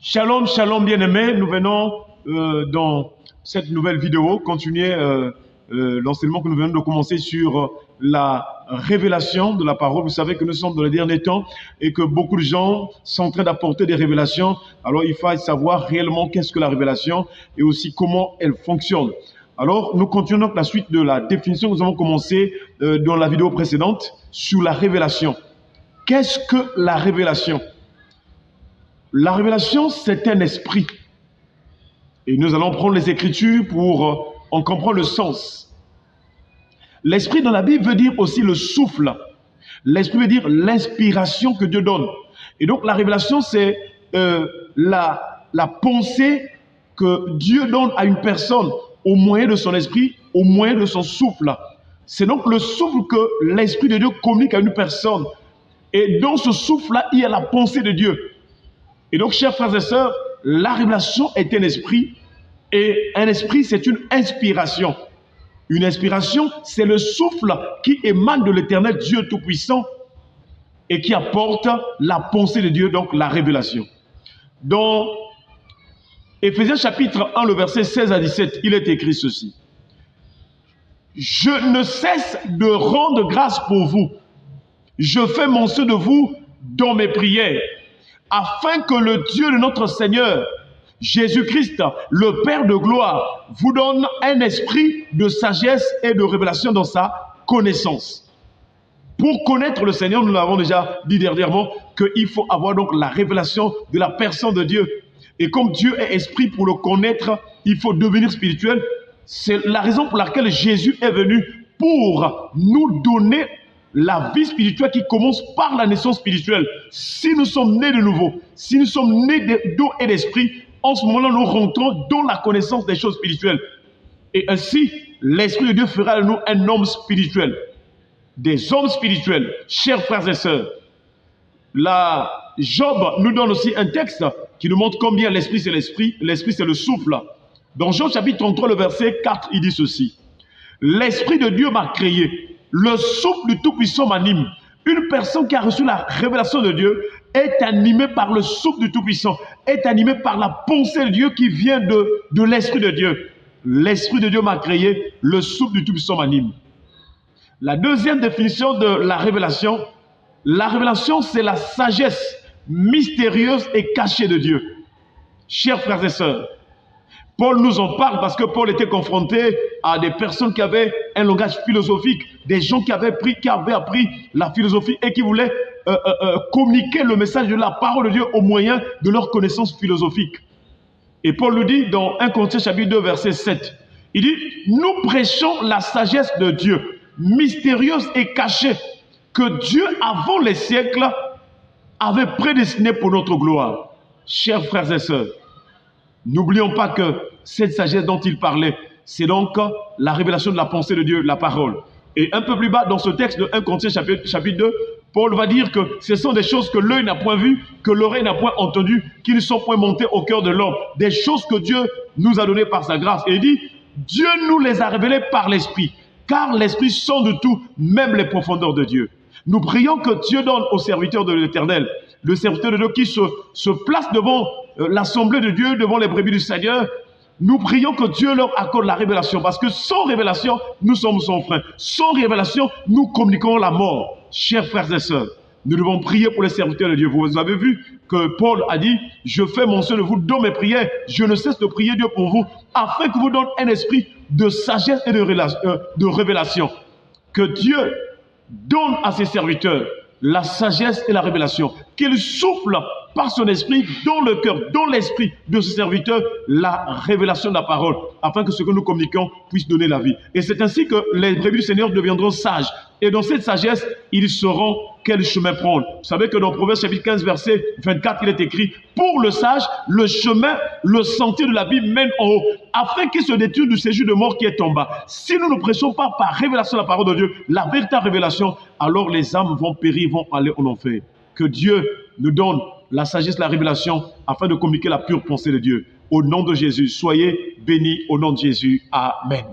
Shalom, shalom bien-aimés, nous venons dans cette nouvelle vidéo continuer l'enseignement que nous venons de commencer sur la révélation de la parole. Vous savez que nous sommes dans les derniers temps et que beaucoup de gens sont en train d'apporter des révélations. Alors il faut savoir réellement qu'est-ce que la révélation et aussi comment elle fonctionne. Alors nous continuons donc la suite de la définition que nous avons commencé dans la vidéo précédente sur la révélation. Qu'est-ce que la révélation ? La révélation, c'est un esprit. Et nous allons prendre les Écritures pour en comprendre le sens. L'esprit dans la Bible veut dire aussi le souffle. L'esprit veut dire l'inspiration que Dieu donne. Et donc la révélation, c'est la pensée que Dieu donne à une personne au moyen de son esprit, au moyen de son souffle. C'est donc le souffle que l'esprit de Dieu communique à une personne. Et dans ce souffle-là, il y a la pensée de Dieu. Et donc, chers frères et sœurs, la révélation est un esprit, et un esprit, c'est une inspiration. Une inspiration, c'est le souffle qui émane de l'Éternel Dieu Tout-Puissant et qui apporte la pensée de Dieu, donc la révélation. Dans Éphésiens chapitre 1, le verset 16 à 17, il est écrit ceci. « Je ne cesse de rendre grâce pour vous. Je fais mention de vous dans mes prières. » Afin que le Dieu de notre Seigneur, Jésus-Christ, le Père de gloire, vous donne un esprit de sagesse et de révélation dans sa connaissance. Pour connaître le Seigneur, nous l'avons déjà dit dernièrement, qu'il faut avoir donc la révélation de la personne de Dieu. Et comme Dieu est esprit, pour le connaître, il faut devenir spirituel. C'est la raison pour laquelle Jésus est venu pour nous donner la vie spirituelle qui commence par la naissance spirituelle. Si nous sommes nés de nouveau, si nous sommes nés d'eau et d'esprit, en ce moment-là, nous rentrons dans la connaissance des choses spirituelles. Et ainsi, l'Esprit de Dieu fera de nous un homme spirituel. Des hommes spirituels, chers frères et sœurs. Job nous donne aussi un texte qui nous montre combien l'Esprit c'est l'Esprit, l'Esprit c'est le souffle. Dans Job chapitre 33, le verset 4, il dit ceci. L'Esprit de Dieu m'a créé. Le souffle du Tout-Puissant m'anime. Une personne qui a reçu la révélation de Dieu est animée par le souffle du Tout-Puissant, est animée par la pensée de Dieu qui vient de l'Esprit de Dieu. L'Esprit de Dieu m'a créé, le souffle du Tout-Puissant m'anime. La deuxième définition de la révélation, c'est la sagesse mystérieuse et cachée de Dieu. Chers frères et sœurs, Paul nous en parle parce que Paul était confronté à des personnes qui avaient un langage philosophique, des gens qui avaient appris la philosophie et qui voulaient communiquer le message de la parole de Dieu au moyen de leur connaissance philosophique. Et Paul nous dit dans 1 Corinthiens chapitre 2 verset 7, il dit « Nous prêchons la sagesse de Dieu, mystérieuse et cachée, que Dieu avant les siècles avait prédestinée pour notre gloire. » Chers frères et sœurs, n'oublions pas que cette sagesse dont il parlait, c'est donc la révélation de la pensée de Dieu, la parole. Et un peu plus bas, dans ce texte de 1 Corinthiens chapitre 2, Paul va dire que ce sont des choses que l'œil n'a point vues, que l'oreille n'a point entendues, qui ne sont point montées au cœur de l'homme. Des choses que Dieu nous a données par sa grâce. Et il dit, Dieu nous les a révélées par l'Esprit, car l'Esprit sonde tout, même les profondeurs de Dieu. Nous prions que Dieu donne aux serviteurs de l'Éternel, le serviteur de Dieu qui se place devant l'assemblée de Dieu, devant les brebis du Seigneur. Nous prions que Dieu leur accorde la révélation, parce que sans révélation, nous sommes son frein. Sans révélation, nous communiquons la mort. Chers frères et sœurs, nous devons prier pour les serviteurs de Dieu. Vous avez vu que Paul a dit, je fais mention de vous dans mes prières, je ne cesse de prier Dieu pour vous, afin que vous donne un esprit de sagesse et de révélation. Que Dieu donne à ses serviteurs la sagesse et la révélation, qu'il souffle par son esprit dans le cœur, dans l'esprit de ses serviteurs, la révélation de la parole, afin que ce que nous communiquons puisse donner la vie. Et c'est ainsi que les brebis du Seigneur deviendront sages. Et dans cette sagesse, ils sauront quel chemin prendre. Vous savez que dans Proverbe chapitre 15, verset 24, il est écrit, pour le sage, le chemin, le sentier de la vie mène en haut, afin qu'il se détourne du séjour de mort qui est en bas. Si nous ne prêchons pas par révélation de la parole de Dieu, la véritable révélation, alors les âmes vont périr, vont aller en enfer. Que Dieu nous donne la sagesse, la révélation, afin de communiquer la pure pensée de Dieu. Au nom de Jésus, soyez bénis au nom de Jésus. Amen.